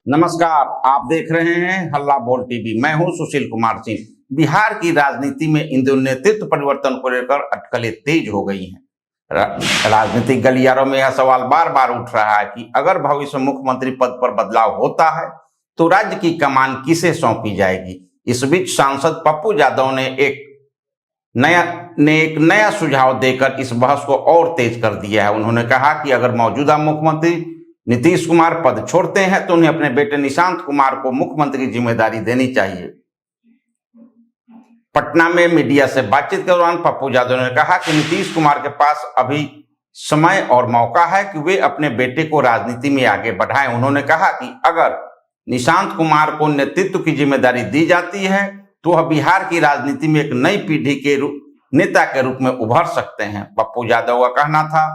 नमस्कार, आप देख रहे हैं हल्ला बोल टीवी। मैं हूं सुशील कुमार सिंह। बिहार की राजनीति में इन दोनों नेतृत्व परिवर्तन को लेकर अटकलें तेज हो गई हैं। राजनीतिक गलियारों में यह सवाल बार बार उठ रहा है कि अगर भविष्य में मुख्यमंत्री पद पर बदलाव होता है तो राज्य की कमान किसे सौंपी जाएगी। इस बीच सांसद पप्पू यादव ने एक नया सुझाव देकर इस बहस को और तेज कर दिया है। उन्होंने कहा कि अगर मौजूदा मुख्यमंत्री नीतीश कुमार पद छोड़ते हैं तो उन्हें अपने बेटे निशांत कुमार को मुख्यमंत्री की जिम्मेदारी देनी चाहिए। पटना में मीडिया से बातचीत के दौरान पप्पू यादव ने कहा कि नीतीश कुमार के पास अभी समय और मौका है कि वे अपने बेटे को राजनीति में आगे बढ़ाएं। उन्होंने कहा कि अगर निशांत कुमार को नेतृत्व की जिम्मेदारी दी जाती है तो वह बिहार की राजनीति में एक नई पीढ़ी के नेता के रूप में उभर सकते हैं। पप्पू यादव का कहना था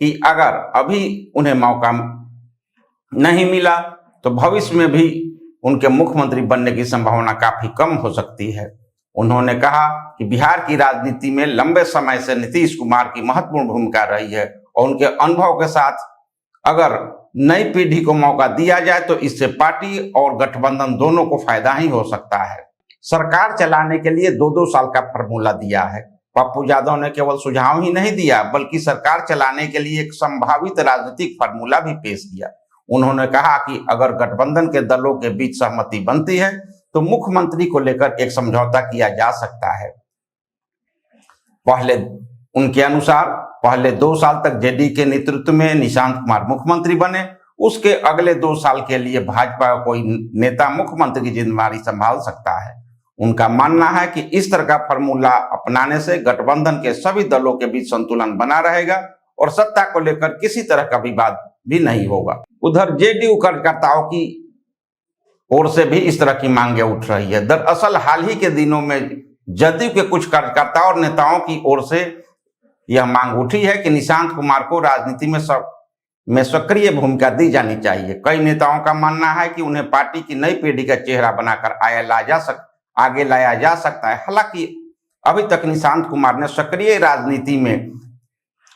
कि अगर अभी उन्हें मौका नहीं मिला तो भविष्य में भी उनके मुख्यमंत्री बनने की संभावना काफी कम हो सकती है। उन्होंने कहा कि बिहार की राजनीति में लंबे समय से नीतीश कुमार की महत्वपूर्ण भूमिका रही है और उनके अनुभव के साथ अगर नई पीढ़ी को मौका दिया जाए तो इससे पार्टी और गठबंधन दोनों को फायदा ही हो सकता है। सरकार चलाने के लिए 2-2 साल का फॉर्मूला दिया है। पप्पू यादव ने केवल सुझाव ही नहीं दिया बल्कि सरकार चलाने के लिए एक संभावित राजनीतिक फॉर्मूला भी पेश किया। उन्होंने कहा कि अगर गठबंधन के दलों के बीच सहमति बनती है तो मुख्यमंत्री को लेकर एक समझौता किया जा सकता है। उनके अनुसार पहले 2 साल तक जेडीयू के नेतृत्व में निशांत कुमार मुख्यमंत्री बने, उसके अगले 2 साल के लिए भाजपा का कोई नेता मुख्यमंत्री की जिम्मेदारी संभाल सकता है। उनका मानना है कि इस तरह का फॉर्मूला अपनाने से गठबंधन के सभी दलों के बीच संतुलन बना रहेगा और सत्ता को लेकर किसी तरह का विवाद भी नहीं होगा। उधर जेडीयू कार्यकर्ताओं की ओर से भी इस तरह की मांगे उठ रही है। दरअसल हाल ही के दिनों में जदयू के कुछ कार्यकर्ताओं और नेताओं की ओर से यह मांग उठी है कि निशांत कुमार को राजनीति में सक्रिय भूमिका दी जानी चाहिए। कई नेताओं का मानना है कि उन्हें पार्टी की नई पीढ़ी का चेहरा बनाकर आगे लाया जा सकता है। हालांकि अभी तक निशांत कुमार ने सक्रिय राजनीति में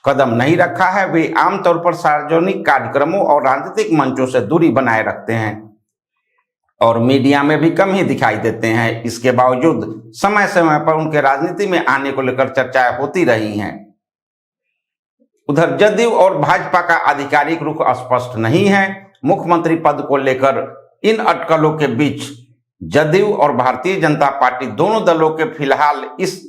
कदम नहीं रखा है। वे आमतौर पर सार्वजनिक कार्यक्रमों और राजनीतिक मंचों से दूरी बनाए रखते हैं और मीडिया में भी कम ही दिखाई देते हैं। इसके बावजूद समय समय पर उनके राजनीति में आने को लेकर चर्चाएं होती रही हैं। उधर जदयू और भाजपा का आधिकारिक रुख स्पष्ट नहीं है। मुख्यमंत्री पद को लेकर इन अटकलों के बीच जदयू और भारतीय जनता पार्टी दोनों दलों के फिलहाल इस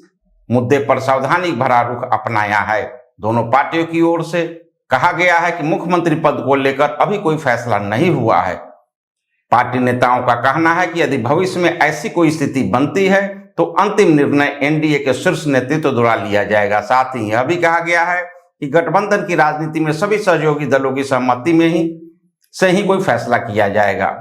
मुद्दे पर सावधानी भरा रुख अपनाया है। दोनों पार्टियों की ओर से कहा गया है कि मुख्यमंत्री पद को लेकर अभी कोई फैसला नहीं हुआ है। पार्टी नेताओं का कहना है कि यदि भविष्य में ऐसी कोई स्थिति बनती है तो अंतिम निर्णय एनडीए के शीर्ष नेतृत्व द्वारा लिया जाएगा। साथ ही यह भी कहा गया है कि गठबंधन की राजनीति में सभी सहयोगी दलों की सहमति में ही कोई फैसला किया जाएगा।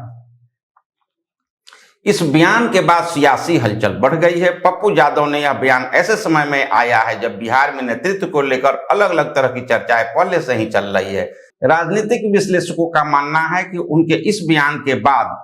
इस बयान के बाद सियासी हलचल बढ़ गई है। पप्पू यादव ने यह बयान ऐसे समय में आया है जब बिहार में नेतृत्व को लेकर अलग अलग तरह की चर्चाएं पहले से ही चल रही है। राजनीतिक विश्लेषकों का मानना है कि उनके इस बयान के बाद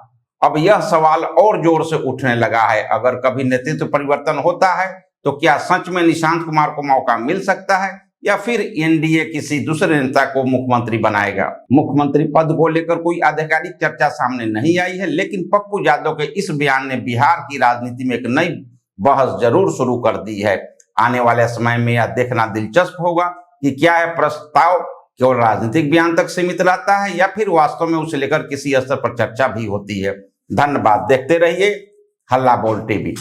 अब यह सवाल और जोर से उठने लगा है, अगर कभी नेतृत्व परिवर्तन होता है तो क्या सच में निशांत कुमार को मौका मिल सकता है या फिर एनडीए किसी दूसरे नेता को मुख्यमंत्री बनाएगा। मुख्यमंत्री पद को लेकर कोई आधिकारिक चर्चा सामने नहीं आई है, लेकिन पप्पू यादव के इस बयान ने बिहार की राजनीति में एक नई बहस जरूर शुरू कर दी है। आने वाले समय में यह देखना दिलचस्प होगा कि क्या यह प्रस्ताव केवल राजनीतिक बयान तक सीमित रहता है या फिर वास्तव में उसे लेकर किसी स्तर पर चर्चा भी होती है। धन्यवाद। देखते रहिए हल्ला बोल टीवी।